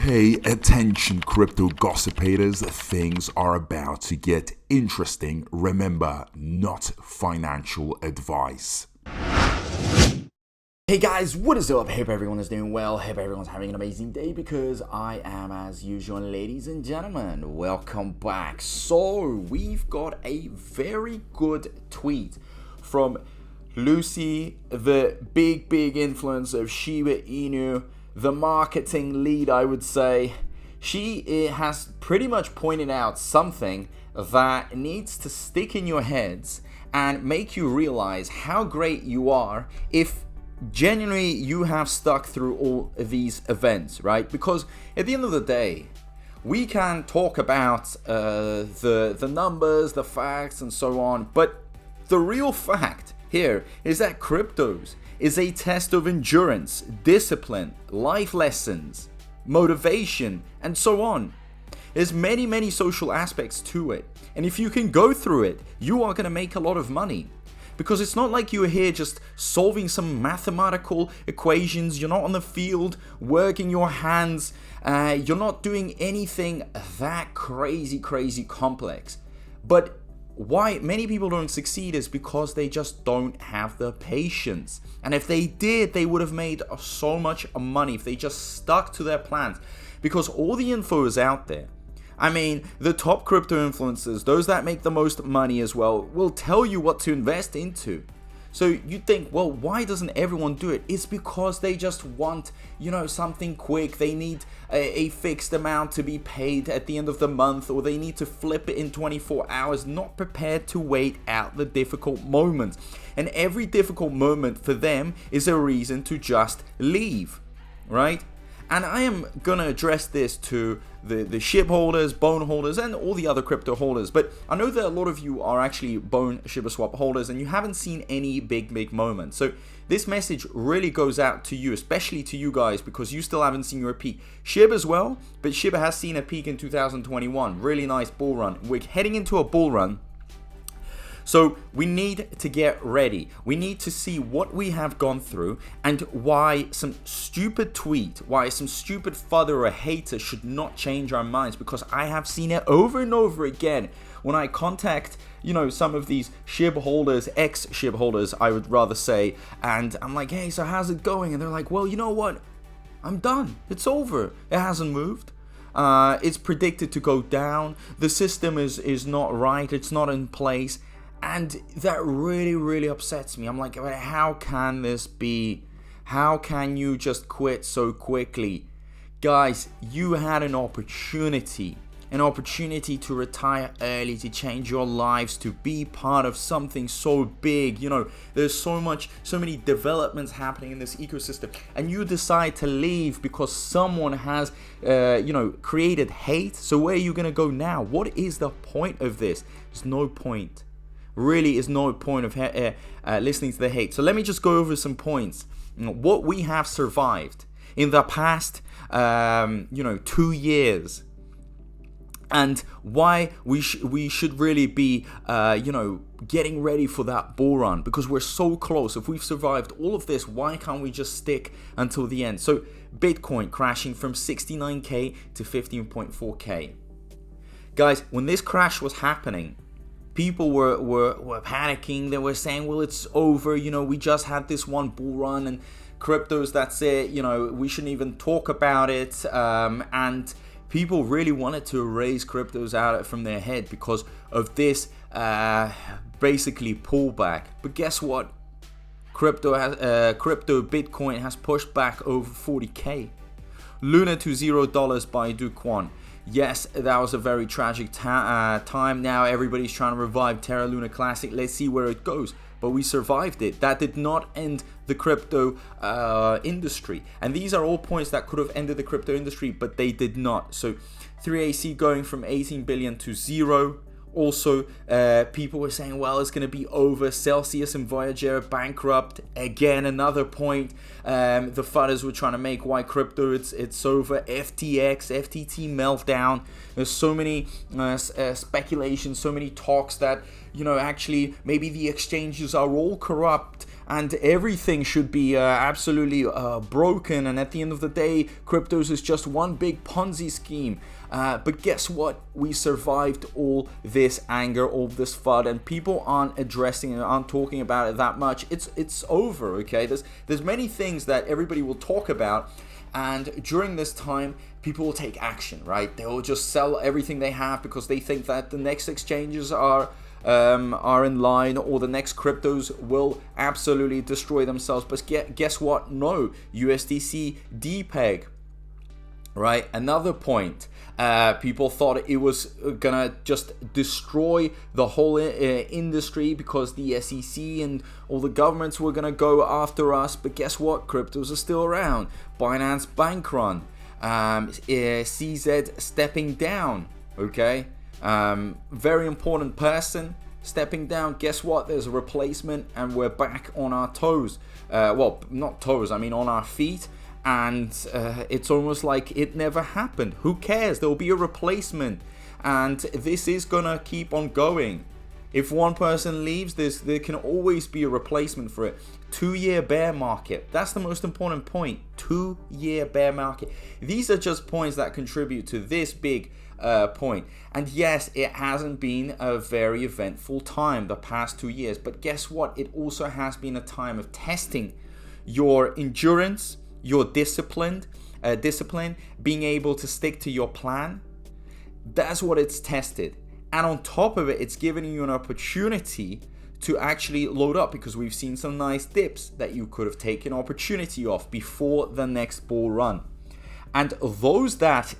Hey, attention crypto gossipators, things are about to get interesting. Remember, not financial advice. Hey guys, what is up? Hope everyone is doing well. Hope everyone's having an amazing day because I am as usual. Ladies and gentlemen, welcome back. So we've got a very good tweet from Lucy, the big influencer of Shiba Inu, the marketing lead, I would say. She has pretty much pointed out something that needs to stick in your heads and make you realize how great you are if genuinely you have stuck through all of these events, right? Because at the end of the day, we can talk about the numbers, the facts, and so on, but the real fact here is that cryptos is a test of endurance, discipline, life lessons, motivation, and so on. There's many social aspects to it, and if you can go through it, you are going to make a lot of money. Because it's not like you're here just solving some mathematical equations. You're not on the field working your hands. You're not doing anything that crazy complex. But why many people don't succeed is because they just don't have the patience. And if they did, they would have made so much money if they just stuck to their plans. Because all the info is out there. I mean, the top crypto influencers, those that make the most money as well, will tell you what to invest into. So you think, well, why doesn't everyone do it? It's because they just want, something quick. They need a fixed amount to be paid at the end of the month, or they need to flip it in 24 hours, not prepared to wait out the difficult moments. And every difficult moment for them is a reason to just leave, right? And I am going to address this to the SHIB holders, Bone holders, and all the other crypto holders. But I know that a lot of you are actually Bone ShibaSwap holders and you haven't seen any big moments. So this message really goes out to you, especially to you guys, because you still haven't seen your peak. SHIB as well, but SHIB has seen a peak in 2021. Really nice bull run. We're heading into a bull run. So we need to get ready. We need to see what we have gone through and why some stupid tweet, why some stupid fudder or a hater should not change our minds, because I have seen it over and over again when I contact, some of these SHIB holders, ex-SHIB holders, I would rather say, and I'm like, hey, so how's it going? And they're like, well, you know what? I'm done. It's over. It hasn't moved. It's predicted to go down. The system is not right. It's not in place. And that really upsets me. I'm like, how can this be? How can you just quit so quickly? Guys, you had an opportunity to retire early, to change your lives, to be part of something so big. There's so many developments happening in this ecosystem, and you decide to leave because someone has, created hate. So where are you gonna go now? What is the point of this? There's no point. Really is no point of listening to the hate. So let me just go over some points. What we have survived in the past 2 years, and why we should really be getting ready for that bull run, because we're so close. If we've survived all of this, why can't we just stick until the end? So Bitcoin crashing from 69k to 15.4k. Guys, when this crash was happening, people were panicking. They were saying, well, it's over. We just had this one bull run and cryptos, that's it. We shouldn't even talk about it. And people really wanted to erase cryptos out from their head because of this basically pullback. But guess what? Crypto Bitcoin has pushed back over 40k. Luna to $0 by Duquan. Yes, that was a very tragic time. Now everybody's trying to revive Terra Luna Classic. Let's see where it goes. But we survived it. That did not end the crypto industry. And these are all points that could have ended the crypto industry, but they did not. So 3AC going from 18 billion to 0. Also, people were saying, well, it's going to be over. Celsius and Voyager bankrupt. Again, another point. The fudders were trying to make why crypto, it's over. FTX, FTT meltdown. There's so many speculations, so many talks that actually maybe the exchanges are all corrupt and everything should be absolutely broken, and at the end of the day cryptos is just one big Ponzi scheme. But guess what? We survived all this anger, all this FUD, and people aren't addressing it, aren't talking about it that much. It's over, okay? There's many things that everybody will talk about, and during this time people will take action, right? They will just sell everything they have because they think that the next exchanges are in line, or the next cryptos will absolutely destroy themselves. But guess what? No, USDC depeg, right? Another point. People thought it was gonna just destroy the whole industry because the SEC and all the governments were gonna go after us. But guess what? Cryptos are still around. Binance bank run, CZ stepping down. Okay, very important person stepping down. Guess what? There's a replacement, and we're back on our toes. Well, not toes. I mean on our feet. And it's almost like it never happened. Who cares? There will be a replacement, and this is gonna keep on going. If one person leaves, there can always be a replacement for it. 2-year bear market. That's the most important point. 2-year bear market. These are just points that contribute to this big point. And yes, it hasn't been a very eventful time the past 2 years. But guess what? It also has been a time of testing your endurance, your discipline, being able to stick to your plan. That's what it's tested. And on top of it, it's giving you an opportunity to actually load up, because we've seen some nice dips that you could have taken opportunity off before the next bull run. And those that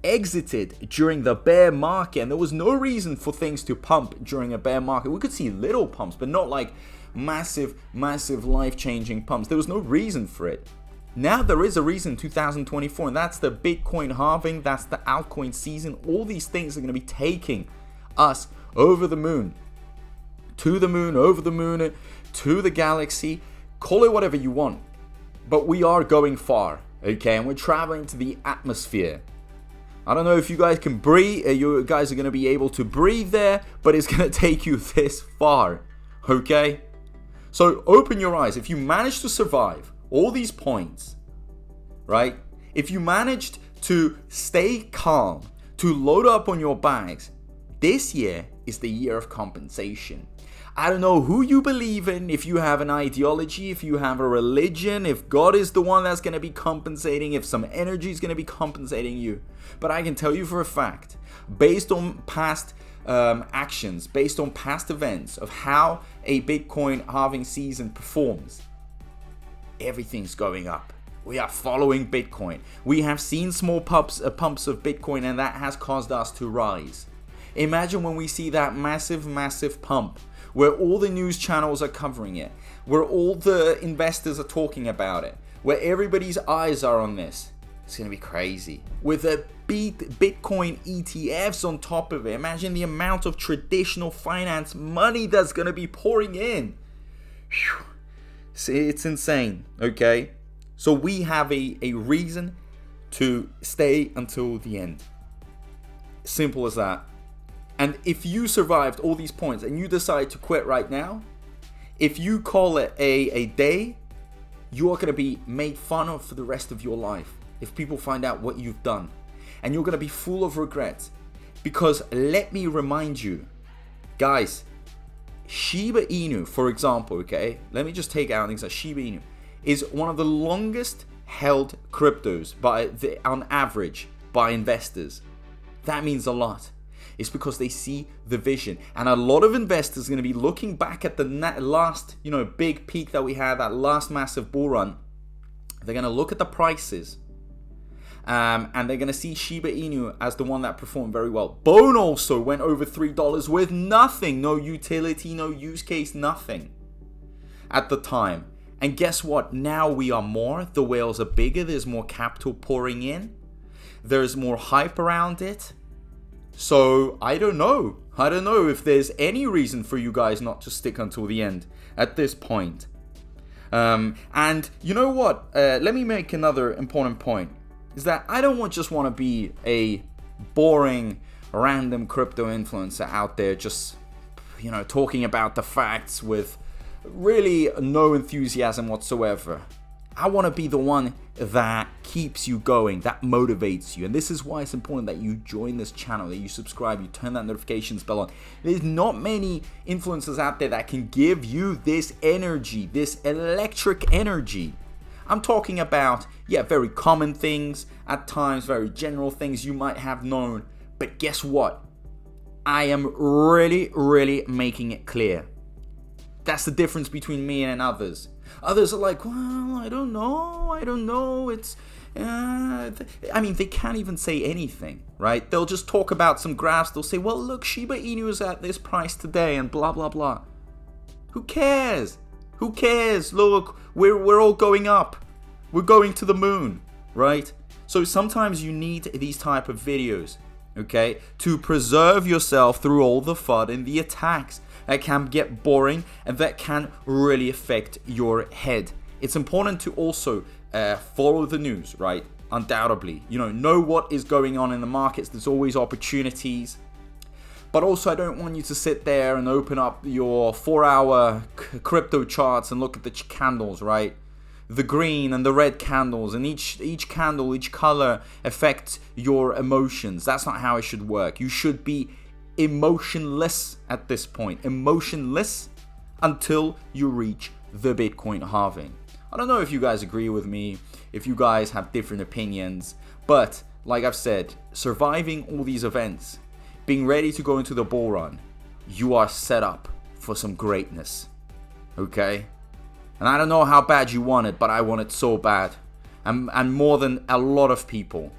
exited during the bear market, and there was no reason for things to pump during a bear market. We could see little pumps, but not like massive life-changing pumps. There was no reason for it. Now there is a reason, 2024, and that's the Bitcoin halving, that's the altcoin season. All these things are going to be taking us over the moon, to the moon, over the moon, to the galaxy. Call it whatever you want, but we are going far, okay? And we're traveling to the atmosphere. I don't know if you guys can breathe, you guys are going to be able to breathe there, but it's going to take you this far, okay? So open your eyes. If you manage to survive all these points, right? If you managed to stay calm, to load up on your bags, this year is the year of compensation. I don't know who you believe in, if you have an ideology, if you have a religion, if God is the one that's going to be compensating, if some energy is going to be compensating you. But I can tell you for a fact, based on past actions, based on past events of how a Bitcoin halving season performs, everything's going up. We are following Bitcoin. We have seen small pumps of Bitcoin, and that has caused us to rise. Imagine when we see that massive pump, where all the news channels are covering it, where all the investors are talking about it, where everybody's eyes are on this. It's going to be crazy. With the Bitcoin ETFs on top of it, imagine the amount of traditional finance money that's going to be pouring in. Whew. See, it's insane, okay? So we have a reason to stay until the end. Simple as that. And if you survived all these points and you decide to quit right now, if you call it a day, you are going to be made fun of for the rest of your life if people find out what you've done. And you're going to be full of regrets. Because let me remind you, guys, Shiba Inu, for example, okay, let me just take out things like Shiba Inu, is one of the longest held cryptos on average by investors. That means a lot. It's because they see the vision, and a lot of investors are going to be looking back at the last, big peak that we had, that last massive bull run. They're going to look at the prices, and they're going to see Shiba Inu as the one that performed very well. Bone also went over $3 with nothing, no utility, no use case, nothing at the time. And guess what? Now we are more. The whales are bigger. There's more capital pouring in. There's more hype around it. So I don't know if there's any reason for you guys not to stick until the end at this point. And you know what? Let me make another important point. Is that I don't just want to be a boring, random crypto influencer out there just, talking about the facts with really no enthusiasm whatsoever. I want to be the one that keeps you going, that motivates you. And this is why it's important that you join this channel, that you subscribe, you turn that notifications bell on. There's not many influencers out there that can give you this energy, this electric energy. I'm talking about, very common things, at times very general things you might have known. But guess what? I am really, really making it clear. That's the difference between me and others. Others are like, well, I don't know. It's, they can't even say anything, right? They'll just talk about some graphs. They'll say, well, look, Shiba Inu is at this price today and blah, blah, blah. Who cares? Look, we're all going up. We're going to the moon, right? So sometimes you need these type of videos, okay, to preserve yourself through all the FUD and the attacks that can get boring and that can really affect your head. It's important to also follow the news, right? Undoubtedly, know what is going on in the markets. There's always opportunities. But also, I don't want you to sit there and open up your 4-hour crypto charts and look at the candles, right? The green and the red candles, and each candle, each color affects your emotions. That's not how it should work. You should be emotionless at this point. Emotionless until you reach the Bitcoin halving. I don't know if you guys agree with me, if you guys have different opinions, but like I've said, surviving all these events, being ready to go into the bull run, you are set up for some greatness, okay? And I don't know how bad you want it, but I want it so bad. And more than a lot of people.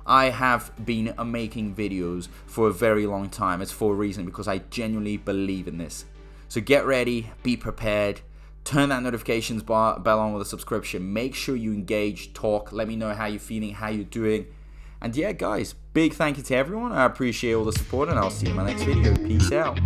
I have been making videos for a very long time. It's for a reason, because I genuinely believe in this. So get ready, be prepared, turn that notifications bell on with a subscription. Make sure you engage, talk, let me know how you're feeling, how you're doing. And yeah, guys, big thank you to everyone. I appreciate all the support, and I'll see you in my next video. Peace out.